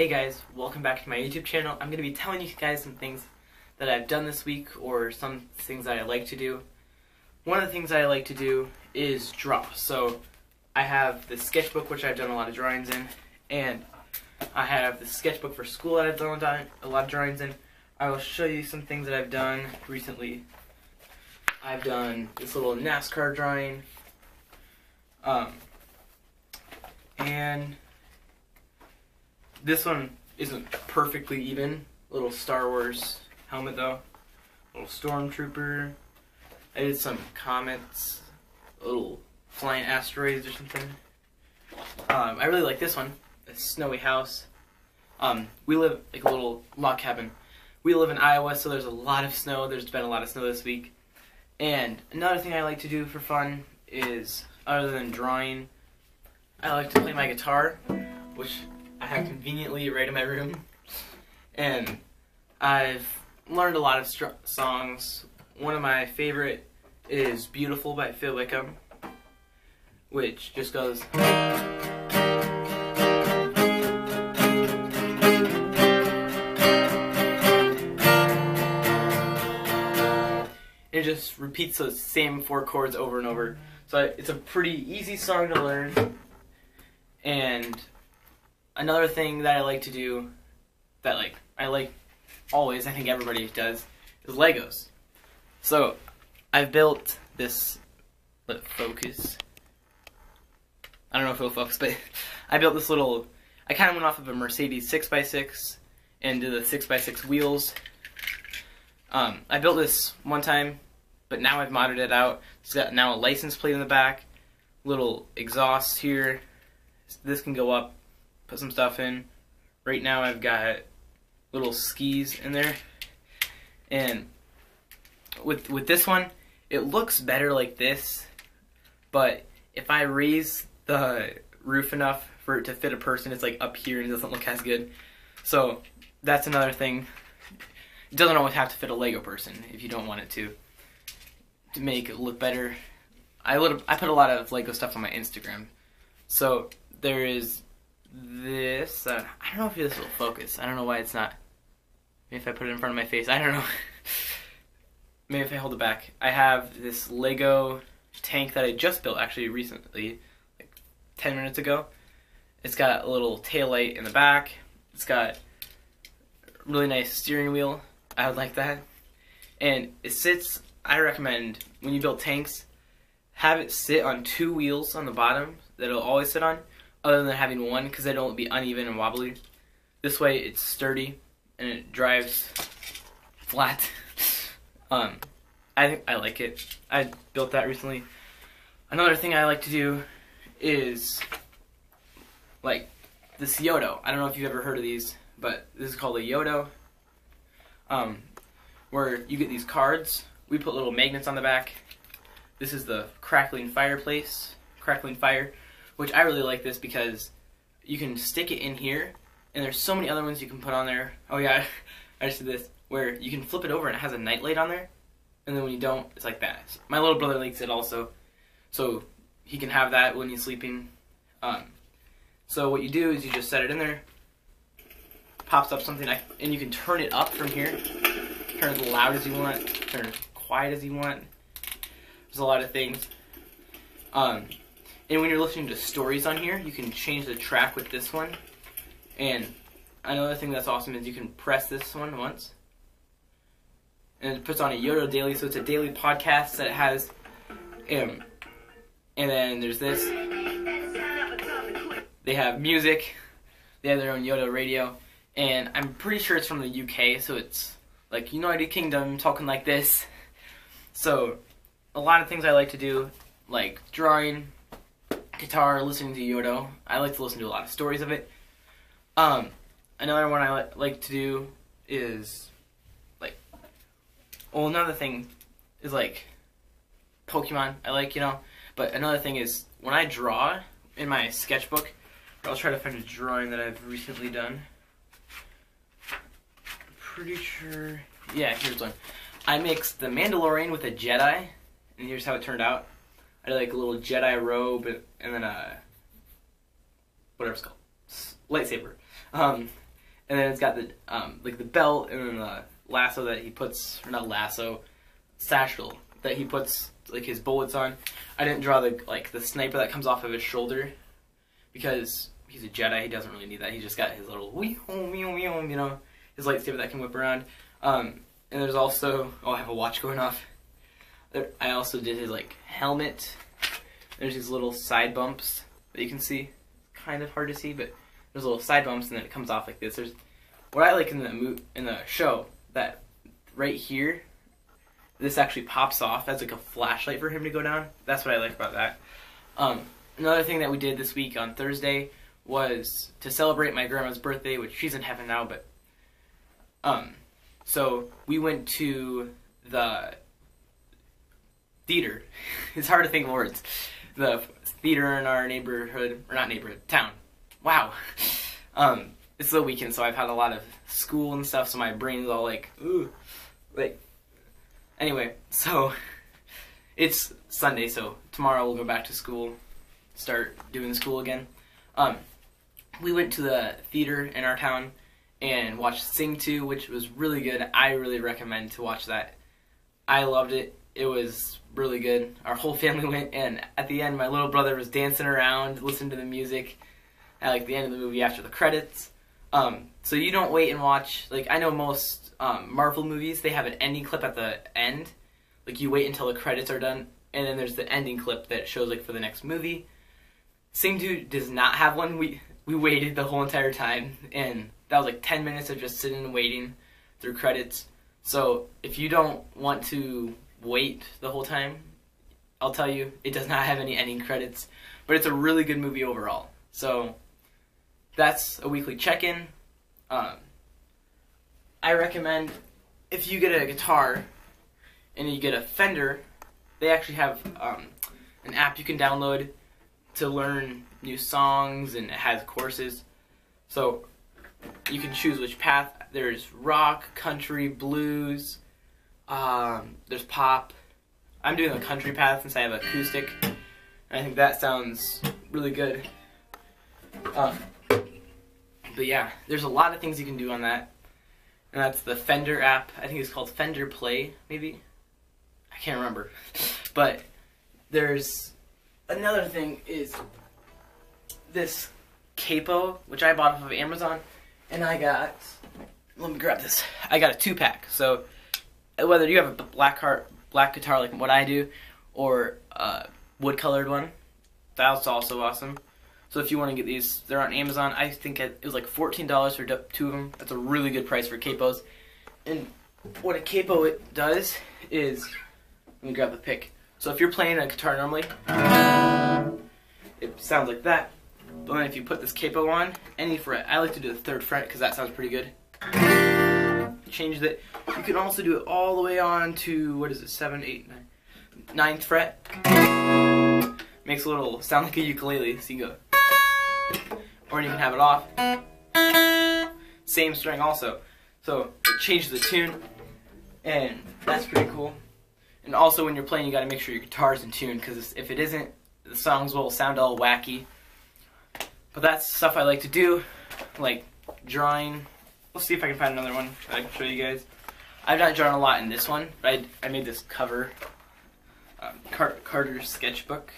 Hey guys, welcome back to my YouTube channel. I'm going to be telling you guys some things that I've done this week or some things that I like to do. One of the things I like to do is draw. So I have the sketchbook, which I've done a lot of drawings in, and I have the sketchbook for school that I've done a lot of drawings in. I will show you some things that I've done recently. I've done this little NASCAR drawing, and this one isn't perfectly even. Little Star Wars helmet though. Little stormtrooper. I did some comets, little flying asteroids or something. I really like this one. A snowy house. We live like a little log cabin. We live in Iowa, so there's a lot of snow. There's been a lot of snow this week. And another thing I like to do for fun is, other than drawing, I like to play my guitar, which I have conveniently right in my room. And I've learned a lot of songs. One of my favorite is Beautiful by Phil Wickham, which just goes... It just repeats those same 4 chords over and over. So it's a pretty easy song to learn. And another thing that I like to do, that I like always, I think everybody does, is Legos. So I've built this, let it focus. I don't know if it'll focus, but I built this little, I kind of went off of a Mercedes 6x6 and did the 6x6 wheels. I built this one time, but now I've modded it out. It's got now a license plate in the back, little exhaust here. This can go up, put some stuff in. Right now I've got little skis in there. And with this one, it looks better like this, but if I raise the roof enough for it to fit a person, it's like up here and it doesn't look as good. So that's another thing. It doesn't always have to fit a Lego person if you don't want it to make it look better. I put a lot of Lego stuff on my Instagram. So there is this. I don't know if this will focus. I don't know why it's not. Maybe if I put it in front of my face. I don't know. Maybe if I hold it back. I have this Lego tank that I just built actually recently, like 10 minutes ago. It's got a little tail light in the back. It's got a really nice steering wheel. I would like that. And it sits, I recommend when you build tanks, have it sit on 2 wheels on the bottom that it'll always sit on, other than having one, because it'll be uneven and wobbly. This way it's sturdy and it drives flat. I like it. I built that recently. Another thing I like to do is like this Yodo. I don't know if you've ever heard of these, but this is called a Yodo. Where you get these cards. We put little magnets on the back. This is the crackling fire, which I really like this because you can stick it in here, and there's so many other ones you can put on there. Oh yeah, I just did this, where you can flip it over and it has a nightlight on there, and then when you don't, it's like that. My little brother likes it also, so he can have that when he's sleeping. So what you do is you just set it in there, pops up something, and you can turn it up from here. Turn it as loud as you want, turn it as quiet as you want. There's a lot of things. And when you're listening to stories on here, you can change the track with this one. And another thing that's awesome is you can press this one once, and it puts on a Yodo Daily, so it's a daily podcast that it has. And then there's this. They have music. They have their own Yodo radio. And I'm pretty sure it's from the UK, so it's like United Kingdom talking like this. So a lot of things I like to do, like drawing, guitar, listening to Yodo. I like to listen to a lot of stories of it. Another one I like to do is another thing is like Pokemon. I like, but another thing is when I draw in my sketchbook, I'll try to find a drawing that I've recently done. Pretty sure, yeah, here's one. I mixed the Mandalorian with a Jedi, and here's how it turned out. I did like a little Jedi robe, and then whatever it's called, lightsaber. and then it's got the like the belt and then the lasso that he puts, or not lasso, satchel that he puts like his bullets on. I didn't draw the sniper that comes off of his shoulder because he's a Jedi. He doesn't really need that. He just got his little his lightsaber that can whip around. And there's also, I have a watch going off. I also did his like helmet. There's these little side bumps that you can see. Kind of hard to see, but there's little side bumps, and then it comes off like this. There's what I like in the show, that right here, this actually pops off as like a flashlight for him to go down. That's what I like about that. Another thing that we did this week on Thursday was to celebrate my grandma's birthday, which she's in heaven now, but so we went to the theater. It's hard to think of words. The theater in our neighborhood, or not neighborhood, town. Wow. It's the weekend, so I've had a lot of school and stuff, so my brain's all like, ooh. Like, anyway, so it's Sunday, so tomorrow we'll go back to school, start doing school again. We went to the theater in our town and watched Sing 2, which was really good. I really recommend to watch that. I loved it. It was really good. Our whole family went, and at the end, my little brother was dancing around, listening to the music at like the end of the movie after the credits. So you don't wait and watch. Like, I know most Marvel movies, they have an ending clip at the end. Like, you wait until the credits are done, and then there's the ending clip that shows like for the next movie. Sing 2 does not have one. We waited the whole entire time, and that was like 10 minutes of just sitting and waiting through credits. So if you don't want to wait the whole time, I'll tell you, it does not have any ending credits, but it's a really good movie overall. So that's a weekly check-in. I recommend, if you get a guitar and you get a Fender, they actually have an app you can download to learn new songs, and it has courses. So you can choose which path. There's rock, country, blues, there's pop. I'm doing the country path since I have acoustic, and I think that sounds really good. But yeah, there's a lot of things you can do on that, and that's the Fender app. I think it's called Fender Play, maybe? I can't remember. But there's another thing, is this capo, which I bought off of Amazon, and I got, let me grab this, I got a 2-pack. So whether you have a black guitar like what I do, or a wood-colored one, that's also awesome. So if you want to get these, they're on Amazon. I think it was like $14 for 2 of them. That's a really good price for capos. And what a capo it does is, let me grab the pick. So if you're playing a guitar normally, it sounds like that. But then if you put this capo on, any fret, I like to do the 3rd fret because that sounds pretty good. Change that. You can also do it all the way on to, what is it, 7, 8, 9, 9th fret. Makes a little sound like a ukulele, so you go. Or you can have it off. Same string also. So it changes the tune, and that's pretty cool. And also when you're playing, you gotta make sure your guitar's in tune, because if it isn't, the songs will sound all wacky. But that's stuff I like to do, like drawing. We'll see if I can find another one that I can show you guys. I've not drawn a lot in this one, but I made this cover, Carter's sketchbook.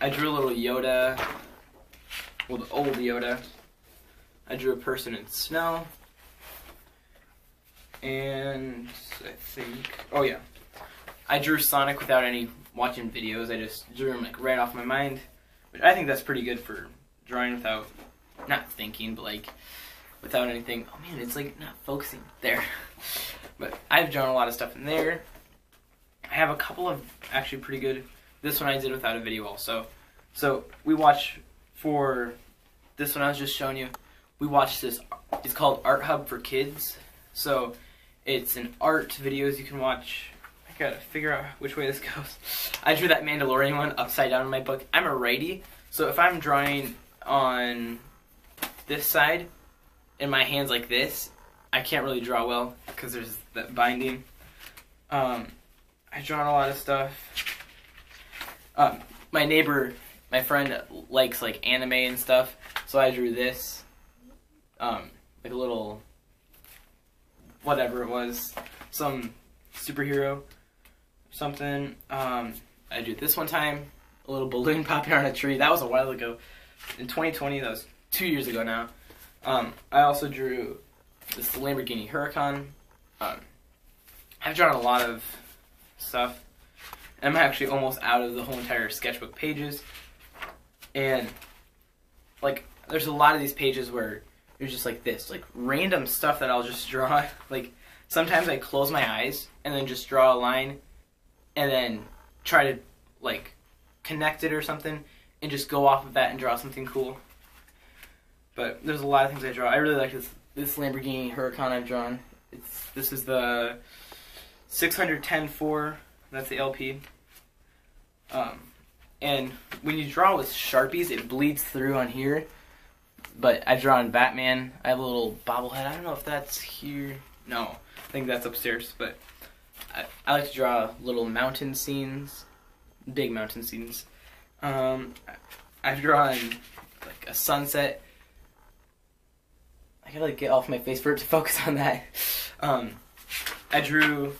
I drew a little Yoda, well, the old Yoda. I drew a person in snow, and I think, oh yeah, I drew Sonic without any watching videos. I just drew him like right off my mind, but I think that's pretty good for drawing without, not thinking, but like without anything. Oh man, it's like not focusing there. But I've drawn a lot of stuff in there. I have a couple of actually pretty good. This one I did without a video also. So we watch, for this one I was just showing you, we watched this, it's called Art Hub for Kids. So it's an art videos you can watch. I gotta figure out which way this goes. I drew that Mandalorian one upside down in my book. I'm a righty, so if I'm drawing on this side and my hand's like this, I can't really draw well because there's that binding. I've drawn a lot of stuff. My neighbor, my friend, likes like anime and stuff, so I drew this. like a little, whatever it was, some superhero, something. I drew this one time, a little balloon popping on a tree. That was a while ago. In 2020, that was 2 years ago now. I also drew this Lamborghini Huracan. I've drawn a lot of stuff. I'm actually almost out of the whole entire sketchbook pages. And, like, there's a lot of these pages where there's just like this, like, random stuff that I'll just draw. Like, sometimes I close my eyes and then just draw a line and then try to, like, connect it or something and just go off of that and draw something cool. But there's a lot of things I draw. I really like this Lamborghini Huracan I've drawn. This is the 610-4. That's the LP. And when you draw with Sharpies, it bleeds through on here. But I've drawn Batman. I have a little bobblehead. I don't know if that's here. No, I think that's upstairs. But I like to draw little mountain scenes, big mountain scenes. I've drawn like a sunset. I gotta like get off my face for it to focus on that. I drew,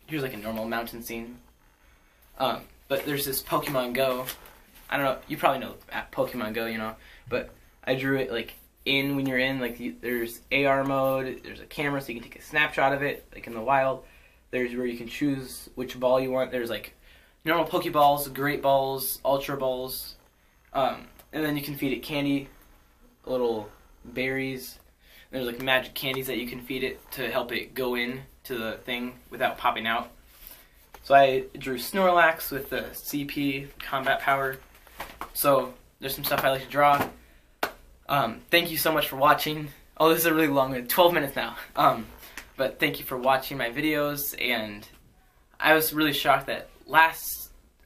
here's like a normal mountain scene. But there's this Pokemon Go. I don't know, you probably know Pokemon Go, you know. But I drew it like when you're in, like there's AR mode, there's a camera so you can take a snapshot of it, like in the wild. There's where you can choose which ball you want. There's like normal Pokeballs, Great Balls, Ultra Balls. And then you can feed it candy, little berries. There's like magic candies that you can feed it to help it go in to the thing without popping out. So I drew Snorlax with the CP, combat power. So there's some stuff I like to draw. Thank you so much for watching. Oh, this is a really long one, 12 minutes now. But thank you for watching my videos, and I was really shocked that I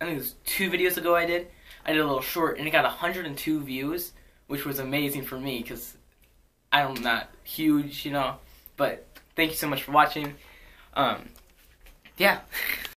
think it was 2 videos ago I did a little short, and it got 102 views, which was amazing for me, because I'm not huge, you know. But thank you so much for watching. Yeah.